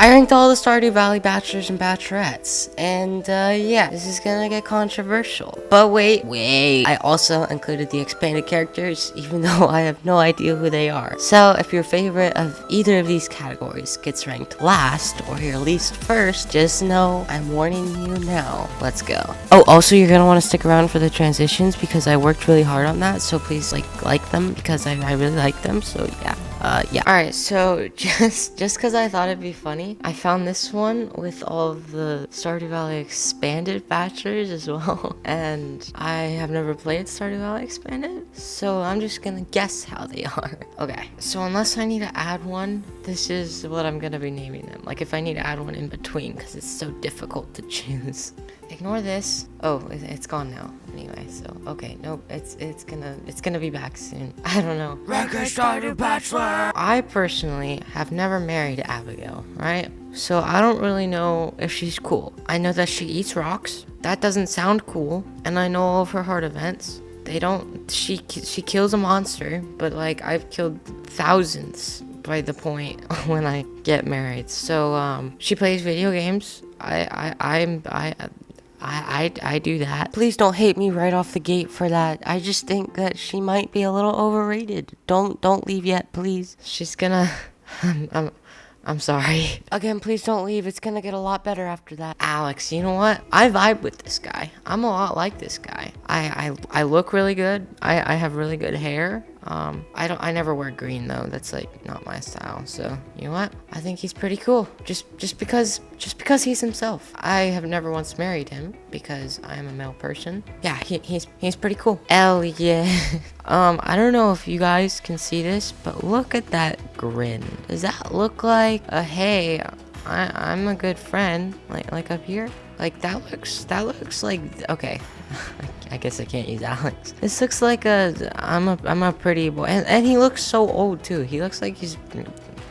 I ranked all the Stardew Valley Bachelors and Bachelorettes, and yeah, this is gonna get controversial. But wait, I also included the expanded characters, even though I have no idea who they are. So if your favorite of either of these categories gets ranked last, or your least first, just know I'm warning you now. Let's go. Oh, also you're gonna want to stick around for the transitions, because I worked really hard on that, so please like them, because I really like them, so yeah. Yeah. Alright, so just because I thought it'd be funny, I found this one with all of the Stardew Valley Expanded Bachelors as well. And I have never played Stardew Valley Expanded, so I'm just gonna guess how they are. Okay, so unless I need to add one, this is what I'm gonna be naming them. Like if I need to add one in between, because it's so difficult to choose. Ignore this. Oh, it's gone now. Anyway, so okay, nope, it's gonna be back soon. I don't know. Stardew Bachelor. I personally have never married Abigail, right? So I don't really know if she's cool. I know that she eats rocks. That doesn't sound cool. And I know all of her hard events. They don't. She kills a monster, but like I've killed thousands by the point when I get married. So she plays video games. I do that. Please don't hate me right off the gate for that. I just think that she might be a little overrated. Don't leave yet, please. She's gonna I'm sorry. Again, please don't leave. It's gonna get a lot better after that. Alex, you know what? I vibe with this guy. I'm a lot like this guy. I look really good. I have really good hair. I never wear green though. That's like not my style. So you know what? I think he's pretty cool. Just because he's himself. I have never once married him because I am a male person. Yeah, he's pretty cool. Hell yeah. I don't know if you guys can see this, but look at that grin. Does that look like a hey, I'm a good friend, like up here? Like that looks like, okay. I guess I can't use Alex. This looks like I'm a pretty boy, and he looks so old too. He looks like he's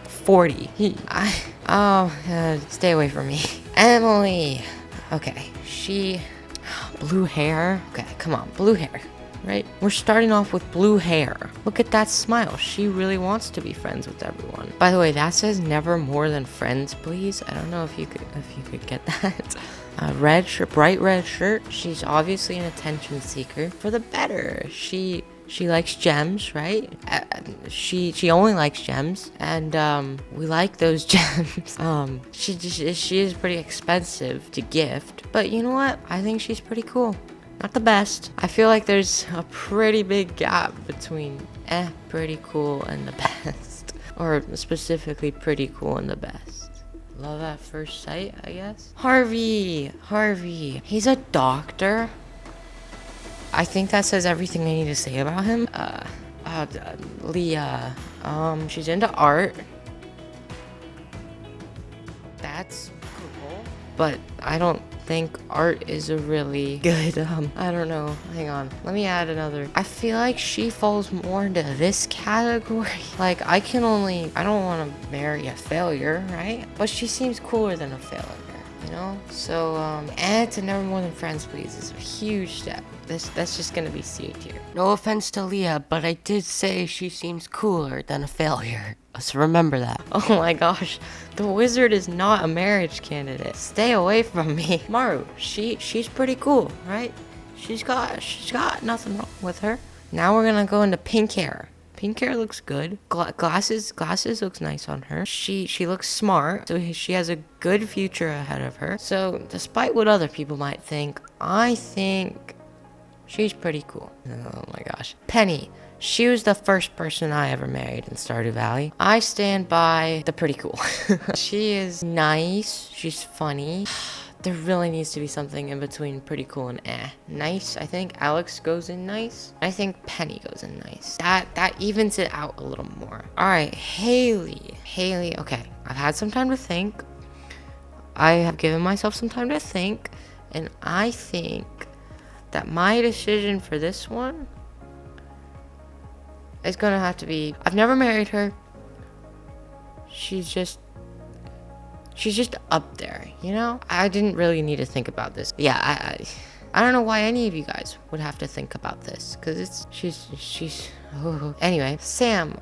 40. Stay away from me. Emily. Okay, she, blue hair. Okay, come on, blue hair. Right? We're starting off with blue hair. Look at that smile. She really wants to be friends with everyone. By the way, that says never more than friends, please. I don't know if you could get that. Red shirt, bright red shirt. She's obviously an attention seeker for the better. She likes gems, right? She only likes gems, and we like those gems. She is pretty expensive to gift, but you know what? I think she's pretty cool. Not the best. I feel like there's a pretty big gap between pretty cool and the best. Or specifically pretty cool and the best. Love at first sight, I guess. Harvey. He's a doctor. I think that says everything I need to say about him. Leah. She's into art. That's cool. But I don't think art is a really good, I don't know. Hang on. Let me add another. I feel like she falls more into this category. Like, I don't want to marry a failure, right? But she seems cooler than a failure, you know? So, add to never more than friends, please. Is a huge step. That's just gonna be C tier. No offense to Leah, but I did say she seems cooler than a failure. So remember that. Oh my gosh, the wizard is not a marriage candidate. Stay away from me. Maru, she's pretty cool, right? She's got nothing wrong with her. Now we're gonna go into pink hair. Pink hair looks good. Glasses looks nice on her. She looks smart, so she has a good future ahead of her. So despite what other people might think, I think she's pretty cool. Oh my gosh. Penny. She was the first person I ever married in Stardew Valley. I stand by the pretty cool. She is nice. She's funny. There really needs to be something in between pretty cool and nice. I think Alex goes in nice. I think Penny goes in nice. That evens it out a little more. Alright, Haley. Okay. I've had some time to think. I have given myself some time to think. And I think that my decision for this one is gonna have to be, I've never married her. She's just up there, you know? I didn't really need to think about this. Yeah, I don't know why any of you guys would have to think about this, because she's anyway, Sam.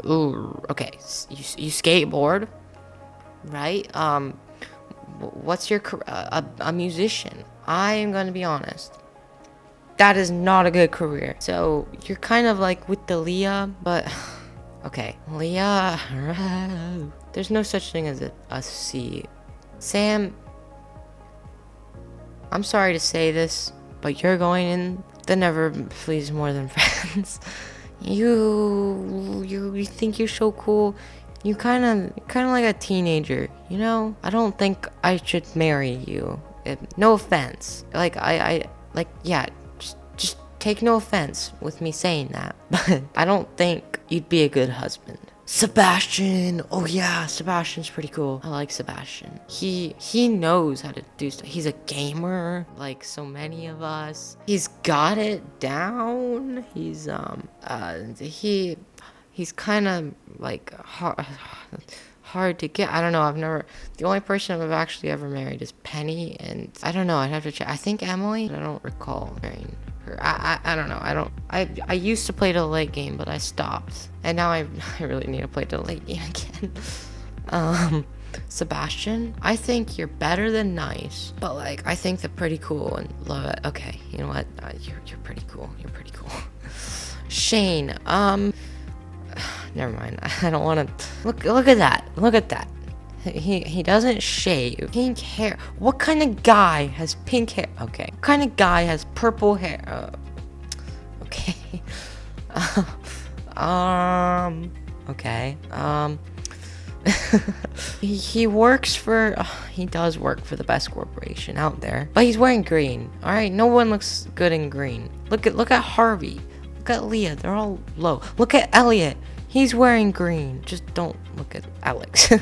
Ooh, okay. You skateboard, right? What's your a musician? I am gonna be honest. That is not a good career. So you're kind of like with the Leah, but okay, Leah. There's no such thing as a C. Sam, I'm sorry to say this, but you're going in the never please more than friends. You think you're so cool. You kind of like a teenager, you know? I don't think I should marry you. No offense. Like like yeah, just take no offense with me saying that. But I don't think you'd be a good husband. Sebastian. Oh yeah, Sebastian's pretty cool. I like Sebastian. He knows how to do stuff. He's a gamer, like so many of us. He's got it down. He's he's kind of like hard to get. I don't know. The only person I've actually ever married is Penny, and I don't know. I'd have to check. I think Emily. I don't recall marrying her. I don't know. I used to play the late game, but I stopped, and now I really need to play the late game again. Sebastian, I think you're better than nice, but like I think they're pretty cool and love it. Okay, you know what? You're pretty cool. You're pretty cool. Shane, never mind. I don't want to look at that. Look at that. He doesn't shave. Pink hair. What kind of guy has pink hair? Okay. What kind of guy has purple hair? Okay. Okay. He works for. He does work for the best corporation out there, but he's wearing green. All right. No one looks good in green. Look at Harvey. Look at Leah. They're all low. Look at Elliot. He's wearing green. Just don't look at Alex.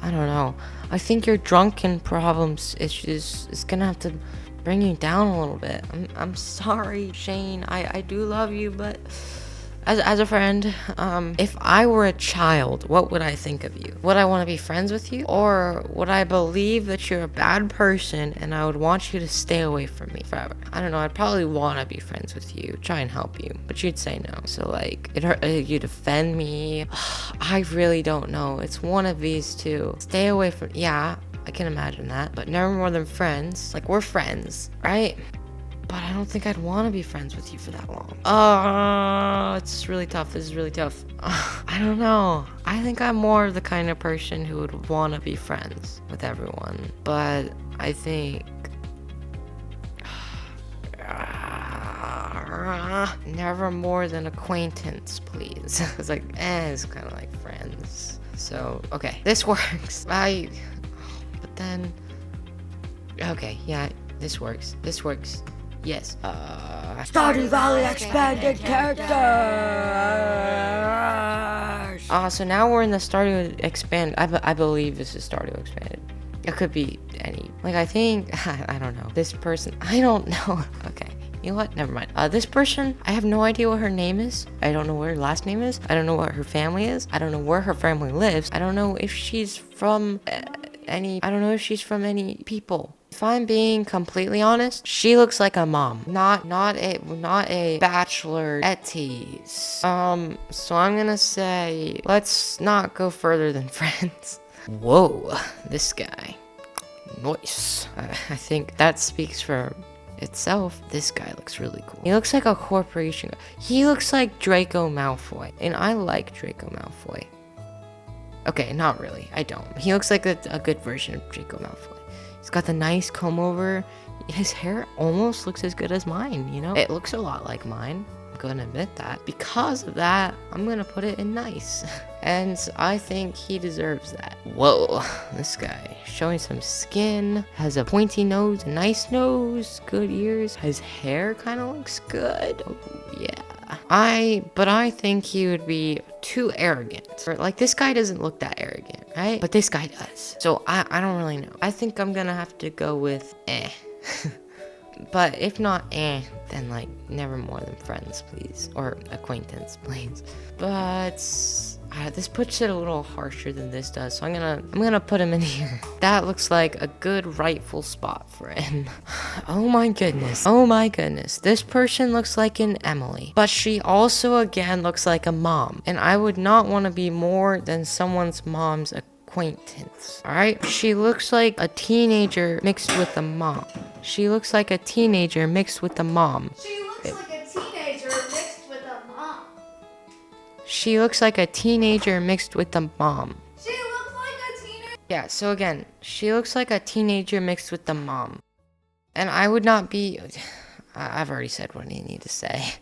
I don't know. I think your drunken problems is gonna have to bring you down a little bit. I'm sorry, Shane. I do love you, but as a friend, if I were a child, what would I think of you? Would I want to be friends with you? Or would I believe that you're a bad person and I would want you to stay away from me forever? I don't know. I'd probably want to be friends with you, try and help you, but you'd say no. So like, you'd offend me. I really don't know. It's one of these two. Stay away from, yeah, I can imagine that, but never more than friends. Like, we're friends, right? But I don't think I'd want to be friends with you for that long. It's really tough. This is really tough. I don't know. I think I'm more of the kind of person who would want to be friends with everyone. But I think... never more than acquaintance, please. It's like, it's kind of like friends. So, okay. This works. But then... Okay, yeah, this works. This works. Yes. Stardew Valley Expanded Characters! So now we're in the Stardew Expanded. I believe this is Stardew Expanded. It could be any. Like, I think, I don't know. This person, I don't know. Okay. You know what? Never mind. This person, I have no idea what her name is. I don't know what her last name is. I don't know what her family is. I don't know where her family lives. I don't know if she's from I don't know if she's from any people. If I'm being completely honest, she looks like a mom, not a bachelor ettes. So I'm gonna say let's not go further than friends. Whoa, this guy, nice. I think that speaks for itself. This guy looks really cool. He looks like a corporation guy. He looks like Draco Malfoy, and I like Draco Malfoy. Okay, not really. I don't. He looks like a good version of Draco Malfoy. He's got the nice comb over. His hair almost looks as good as mine, you know? It looks a lot like mine. I'm gonna admit that. Because of that, I'm gonna put it in nice. And I think he deserves that. Whoa, this guy showing some skin, has a pointy nose, a nice nose, good ears. His hair kind of looks good. Oh, yeah. But I think he would be too arrogant. Like, this guy doesn't look that arrogant, right? But this guy does. So I don't really know. I think I'm gonna have to go with But if not then like never more than friends, please. Or acquaintance, please. But This puts it a little harsher than this does, so I'm gonna put him in here. That looks like a good rightful spot for him. Oh my goodness. Oh my goodness. This person looks like an Emily, but she also again looks like a mom, and I would not want to be more than someone's mom's acquaintance. All right, she looks like a teenager mixed with a mom. She looks like a teenager mixed with a mom. She looks like a teenager mixed with a mom. She looks like a teenager mixed with a mom. She looks like a teenager. Yeah, so again, she looks like a teenager mixed with the mom. And I would not be... I've already said what I need to say.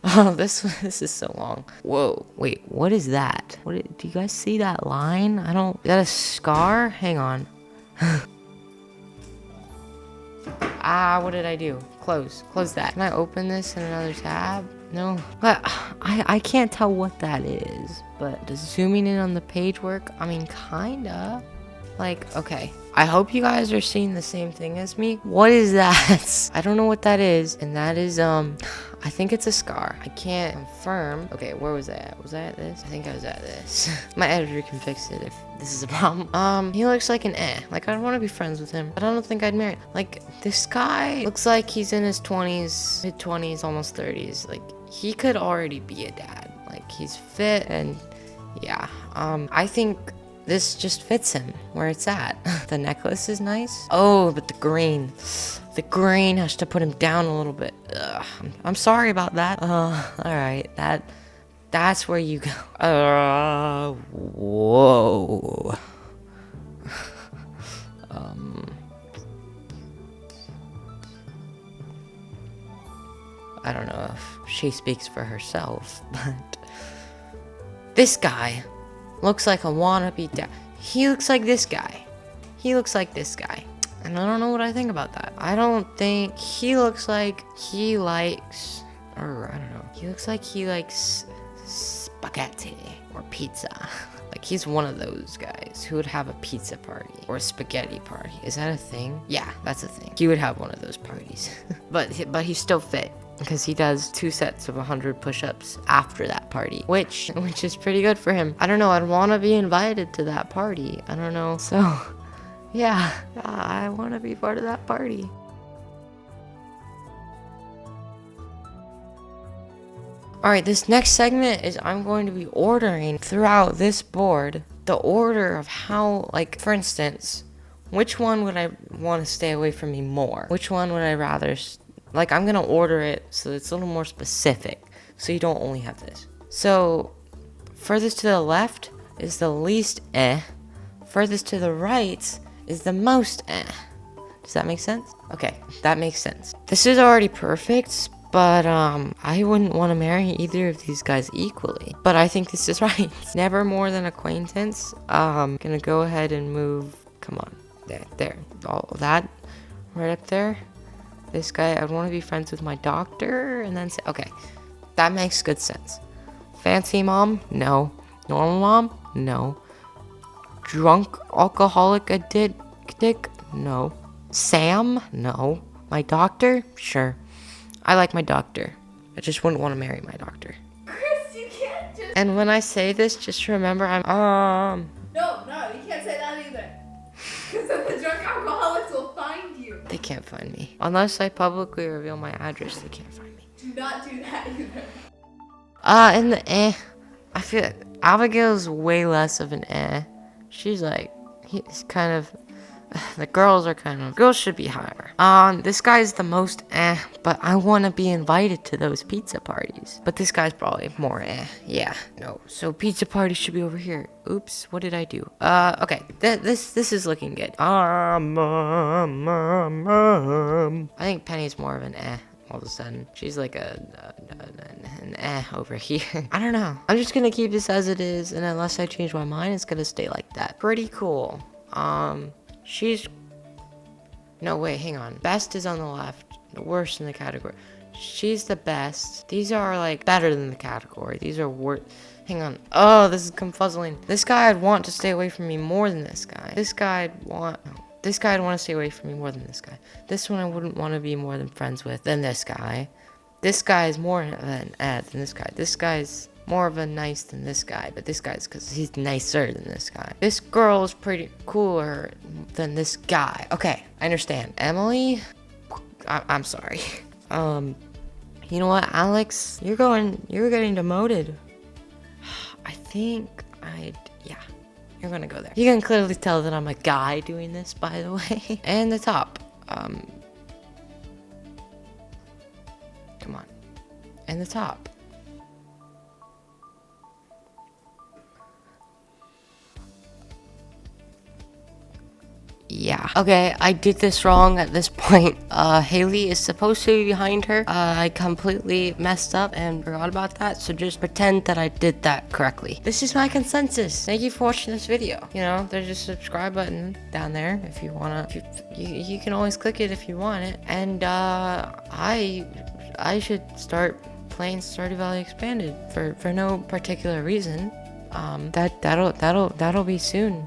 Oh, this is so long. Whoa, wait, what is that? Do you guys see that line? Is that a scar? Hang on. What did I do? Close that. Can I open this in another tab? No. But I can't tell what that is. But does zooming in on the page work? I mean, kinda. Like, okay. I hope you guys are seeing the same thing as me. What is that? I don't know what that is. And that is, I think it's a scar. I can't confirm. Okay, where was I at? Was I at this? I think I was at this. My editor can fix it if this is a problem. He looks like an Like, I'd want to be friends with him, but I don't think I'd marry. Like, this guy looks like he's in his 20s, mid-20s, almost 30s. Like, he could already be a dad. Like, he's fit and, yeah. I think... this just fits him where it's at. The necklace is nice. Oh, but the green. The green has to put him down a little bit. Ugh, I'm sorry about that. Alright. That's where you go. Whoa. I don't know if she speaks for herself, but... this guy... looks like a wannabe dad. He looks like this guy. He looks like this guy. And I don't know what I think about that. I don't think he looks like he likes, or I don't know. He looks like he likes spaghetti or pizza. Like he's one of those guys who would have a pizza party or a spaghetti party. Is that a thing? Yeah, that's a thing. He would have one of those parties. but he's still fit. Because he does 2 sets of 100 push-ups after that party, which is pretty good for him. I don't know, I'd want to be invited to that party. I don't know, so yeah, I want to be part of that party. Alright, this next segment is I'm going to be ordering throughout this board the order of how, like, for instance, which one would I want to stay away from me more? Which one would I rather... like, I'm gonna order it so it's a little more specific, so you don't only have this. So, furthest to the left is the least Furthest to the right is the most Does that make sense? Okay, that makes sense. This is already perfect, but, I wouldn't want to marry either of these guys equally. But I think this is right. Never more than acquaintance. Gonna go ahead and move, come on, there, all that, right up there. This guy, I'd want to be friends with my doctor, and then say, okay, that makes good sense. Fancy mom? No. Normal mom? No. Drunk alcoholic addict? No. Sam? No. My doctor? Sure. I like my doctor. I just wouldn't want to marry my doctor. Chris, you can't just... And when I say this, just remember I'm, No, you can't say that either. Because then the drunk alcoholics will find you. They can't find me. Unless I publicly reveal my address, they can't find me. Do not do that either. In the I feel like Abigail's way less of an She's like, he's kind of, the girls should be higher. This guy's the most but I want to be invited to those pizza parties. But this guy's probably more yeah, no. So pizza party should be over here. Oops, what did I do? Okay, this is looking good. I think Penny's more of an all of a sudden. She's like an over here. I don't know. I'm just gonna keep this as it is, and unless I change my mind, it's gonna stay like that. Pretty cool. No, wait, hang on. Best is on the left. The worst in the category. She's the best. These are, like, better than the category. These are worse. Hang on. Oh, this is confuzzling. This guy I'd want to stay away from me more than this guy. This guy I'd want to stay away from me more than this guy. This one I wouldn't want to be more than friends with than this guy. This guy is more than this guy. This guy's more of a nice than this guy, but this guy's because he's nicer than this guy. This girl is pretty cooler than this guy. Okay, I understand. Emily, I'm sorry. You know what, Alex? You're getting demoted. I think yeah, you're gonna go there. You can clearly tell that I'm a guy doing this, by the way. And the top, come on. And the top. Yeah. Okay, I did this wrong at this point. Haley is supposed to be behind her. I completely messed up and forgot about that, so just pretend that I did that correctly. This is my consensus. Thank you for watching this video. You know, there's a subscribe button down there if you wanna. You can always click it if you want it. And I should start playing Stardew Valley Expanded for no particular reason. That'll be soon.